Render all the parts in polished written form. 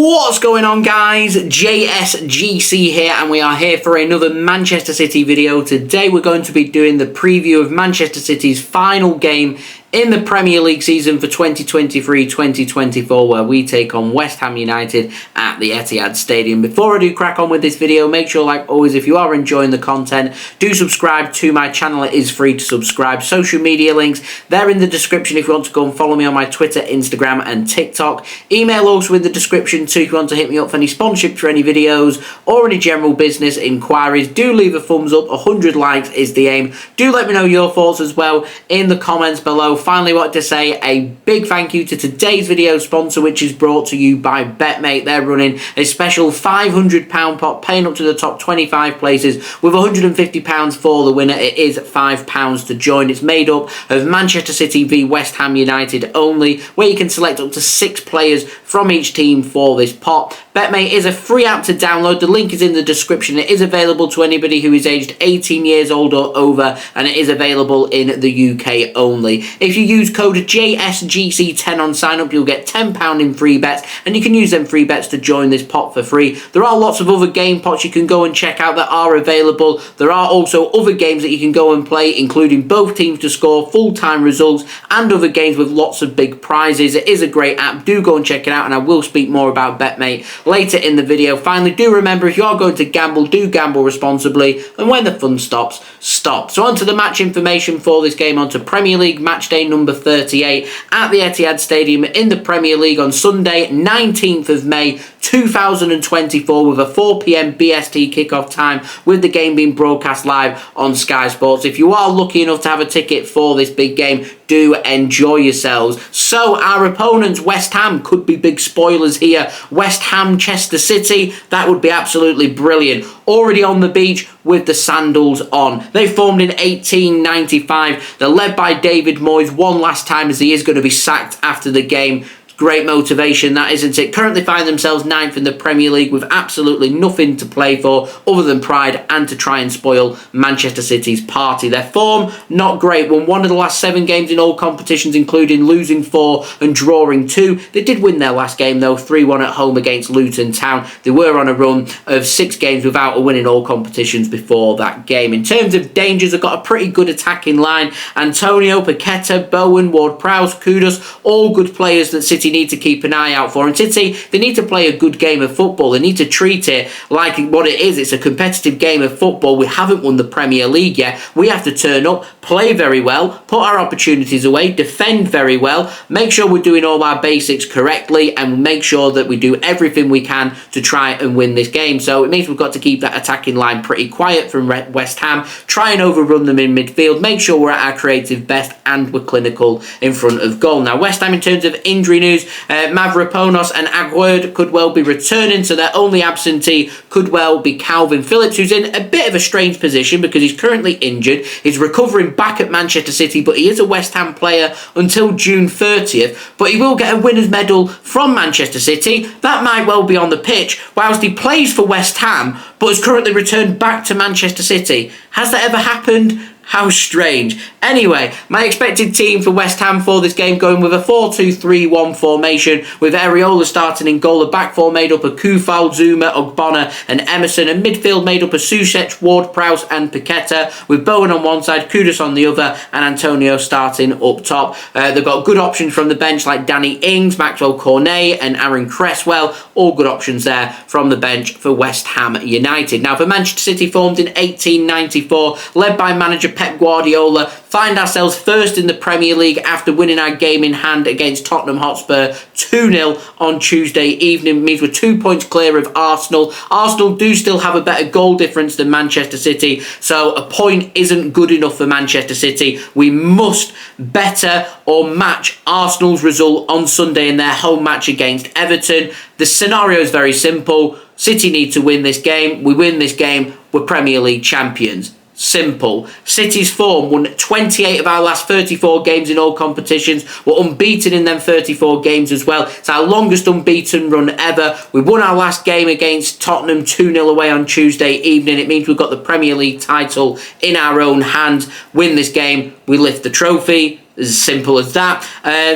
What's going on, guys? JSGC here, and we are here for another Manchester City video. Today we're going to be doing the preview of Manchester City's final game in the Premier League season for 2023-2024, where we take on West Ham United at the Etihad Stadium. Before I do crack on with this video, make sure, like always, if you are enjoying the content, do subscribe to my channel. It is free to subscribe. Social media links, they're in the description if you want to go and follow me on my Twitter, Instagram and TikTok. Email also in the description too if you want to hit me up for any sponsorship for any videos or any general business inquiries. Do leave a thumbs up. 100 likes is the aim. Do let me know your thoughts as well in the comments below. Finally, wanted to say a big thank you to today's video sponsor, which is brought to you by BetMate. They're running a special £500 pot, paying up to the top 25 places with £150 for the winner. It is £5 to join. It's made up of Manchester City v West Ham United only, where you can select up to 6 players from each team for this pot. BetMate is a free app to download. The link is in the description. It is available to anybody who is aged 18 years old or over, and it is available in the UK only. If you use code JSGC10 on sign up, you'll get £10 in free bets, and you can use them free bets to join this pot for free. There are lots of other game pots you can go and check out that are available. There are also other games that you can go and play, including both teams to score, full-time results, and other games with lots of big prizes. It is a great app. Do go and check it out, and I will speak more about BetMate later in the video. Finally, do remember, if you are going to gamble, do gamble responsibly, and when the fun stops, stop. So on to the match information for this game, on to Premier League match day number 38 at the Etihad Stadium in the Premier League on Sunday 19th of May 2024 with a 4 PM BST kickoff time, with the game being broadcast live on Sky Sports. If you are lucky enough to have a ticket for this big game, do enjoy yourselves. So our opponents, West Ham, could be big spoilers here. West Ham, Chester City, that would be absolutely brilliant. Already on the beach with the sandals on. They formed in 1895. They're led by David Moyes one last time, as he is going to be sacked after the game. Great motivation, that, isn't it? Currently find themselves 9th in the Premier League with absolutely nothing to play for other than pride and to try and spoil Manchester City's party. Their form, not great. Won 1 of the last 7 games in all competitions, including losing 4 and drawing 2. They did win their last game, though, 3-1 at home against Luton Town. They were on a run of 6 games without a win in all competitions before that game. In terms of dangers, they've got a pretty good attacking line. Antonio, Paqueta, Bowen, Ward-Prowse, Kudus, all good players that City need to keep an eye out for. And City, they need to play a good game of football. They need to treat it like what it is. It's a competitive game of football. We haven't won the Premier League yet. We have to turn up, play very well, put our opportunities away, defend very well, make sure we're doing all our basics correctly, and make sure that we do everything we can to try and win this game. So it means we've got to keep that attacking line pretty quiet from West Ham, try and overrun them in midfield, make sure we're at our creative best and we're clinical in front of goal. Now, West Ham, in terms of injury news, Mavropanos and Aguerd could well be returning, so their only absentee could well be Calvin Phillips, who's in a bit of a strange position because he's currently injured. He's recovering back at Manchester City, but he is a West Ham player until June 30th, but he will get a winner's medal from Manchester City. That might well be on the pitch whilst he plays for West Ham, but has currently returned back to Manchester City. Has that ever happened? How strange. Anyway, my expected team for West Ham for this game, going with a 4-2-3-1 formation, with Areola starting in goal. A back four made up of Koufal, Zouma, Ogbonna and Emerson. And midfield made up of Soucek, Ward-Prowse and Paqueta, with Bowen on one side, Kudus on the other, and Antonio starting up top. They've got good options from the bench like Danny Ings, Maxwell Cornet and Aaron Cresswell. All good options there from the bench for West Ham United. Now, for Manchester City, formed in 1894, led by manager Pep Guardiola, find ourselves first in the Premier League after winning our game in hand against Tottenham Hotspur 2-0 on Tuesday evening. It means we're 2 points clear of Arsenal. Arsenal do still have a better goal difference than Manchester City, so a point isn't good enough for Manchester City. We must better or match Arsenal's result on Sunday in their home match against Everton. The scenario is very simple. City need to win this game. We win this game, we're Premier League champions. Simple. City's form, won 28 of our last 34 games in all competitions. We're unbeaten in them 34 games as well. It's our longest unbeaten run ever. We won our last game against Tottenham 2-0 away on Tuesday evening. It means we've got the Premier League title in our own hands. Win this game, we lift the trophy. As simple as that.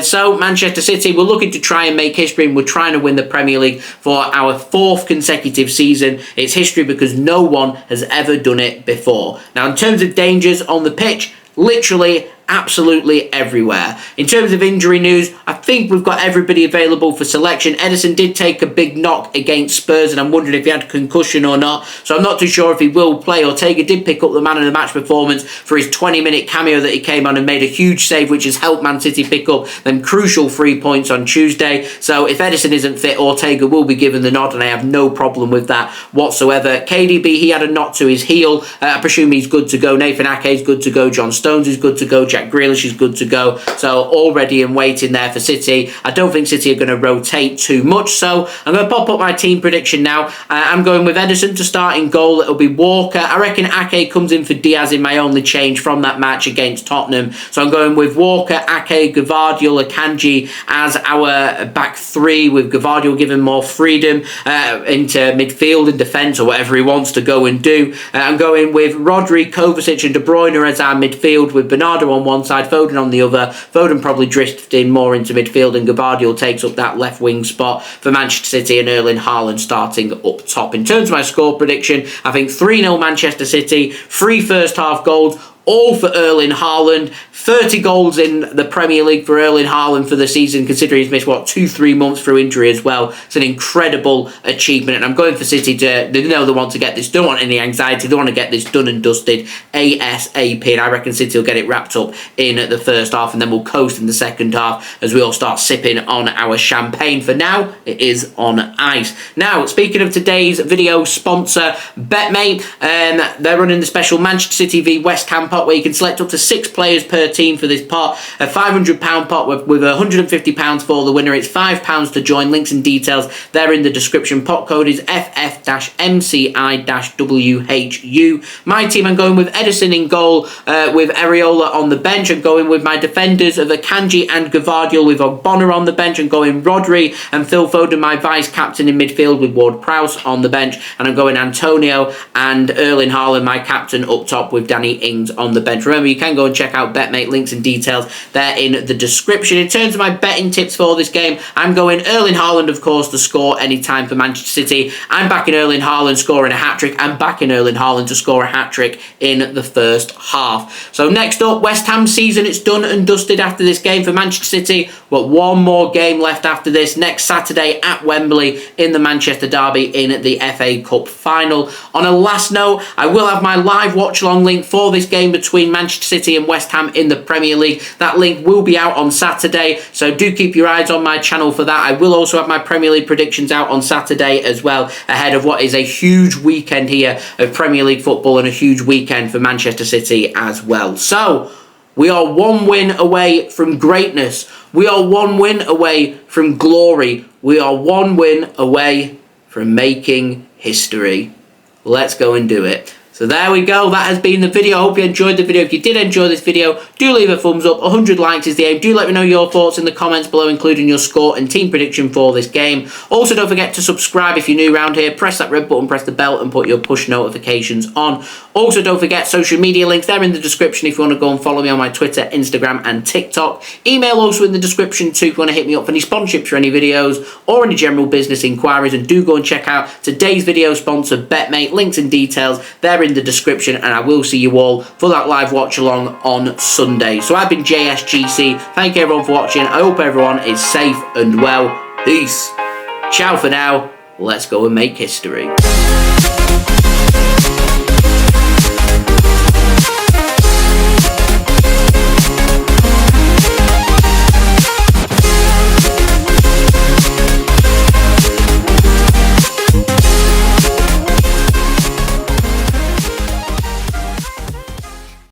So Manchester City, we're looking to try and make history, and we're trying to win the Premier League for our 4th consecutive season. It's history because no one has ever done it before. Now, in terms of dangers on the pitch, literally absolutely everywhere. In terms of injury news, I think we've got everybody available for selection. Ederson did take a big knock against Spurs, and I'm wondering if he had a concussion or not, so I'm not too sure if he will play. Ortega did pick up the man of the match performance for his 20-minute cameo that he came on and made a huge save, which has helped Man City pick up them crucial 3 points on Tuesday. So if Ederson isn't fit, Ortega will be given the nod, and I have no problem with that whatsoever. KDB, he had a knock to his heel. I presume he's good to go. Nathan Ake is good to go. John Stones is good to go. Jack Grealish is good to go. So already and waiting there for City. I don't think City are going to rotate too much. So I'm going to pop up my team prediction now. I'm going with Ederson to start in goal. It'll be Walker. I reckon Ake comes in for Dias in my only change from that match against Tottenham. So I'm going with Walker, Ake, Gvardiol, Akanji as our back 3, with Gvardiol giving more freedom into midfield and defence, or whatever he wants to go and do. I'm going with Rodri, Kovacic and De Bruyne as our midfield, with Bernardo on one side, Foden on the other. Foden probably drifting more into midfield, and Gvardiol takes up that left wing spot for Manchester City, and Erling Haaland starting up top. In terms of my score prediction, I think 3-0 Manchester City, 3 first half goals, all for Erling Haaland. 30 goals in the Premier League for Erling Haaland for the season, considering he's missed, 2-3 months through injury as well. It's an incredible achievement, and I'm going for City to, they know they want to get this, don't want any anxiety, they want to get this done and dusted ASAP, and I reckon City will get it wrapped up in the first half, and then we'll coast in the second half as we all start sipping on our champagne. For now, it is on ice. Now, speaking of today's video sponsor, BetMate, they're running the special Manchester City v West Ham pot, where you can select up to 6 players per team for this pot. A £500 pot with £150 for the winner. It's £5 to join. Links and details, they're in the description. Pot code is FF-MCI-WHU. My team, I'm going with Ederson in goal, with Areola on the bench. I'm going with my defenders of Akanji and Gvardiol, with Ogbonna on the bench. I'm going Rodri and Phil Foden, my vice-captain in midfield, with Ward-Prowse on the bench. And I'm going Antonio and Erling Haaland, my captain, up top, with Danny Ings on the bench. Remember, you can go and check out BetMate. Links and details, they're in the description. In terms of my betting tips for this game, I'm going Erling Haaland, of course, to score anytime for Manchester City. I'm backing Erling Haaland scoring a hat-trick. I'm backing Erling Haaland to score a hat-trick in the first half. So next up, West Ham season, it's done and dusted after this game for Manchester City. We've got one more game left after this, next Saturday at Wembley in the Manchester derby in the FA Cup final. On a last note, I will have my live watch-along link for this game between Manchester City and West Ham in the Premier League. That link will be out on Saturday, so do keep your eyes on my channel for that. I will also have my Premier League predictions out on Saturday as well, ahead of what is a huge weekend here of Premier League football, and a huge weekend for Manchester City as well. So, we are 1 win away from greatness. We are 1 win away from glory. We are 1 win away from making history. Let's go and do it. So there we go, that has been the video. I hope you enjoyed the video. If you did enjoy this video, do leave a thumbs up. 100 likes is the aim. Do let me know your thoughts in the comments below, including your score and team prediction for this game. Also, don't forget to subscribe if you're new around here. Press that red button, press the bell, and put your push notifications on. Also, don't forget social media links. They're in the description if you want to go and follow me on my Twitter, Instagram, and TikTok. Email also in the description too if you want to hit me up for any sponsorships for any videos or any general business inquiries. And do go and check out today's video sponsor, BetMate. Links and details, they're in the description, and I will see you all for that live watch along on Sunday. So I've been JSGC. Thank you everyone for watching. I hope everyone is safe and well. Peace. Ciao for now. Let's go and make history.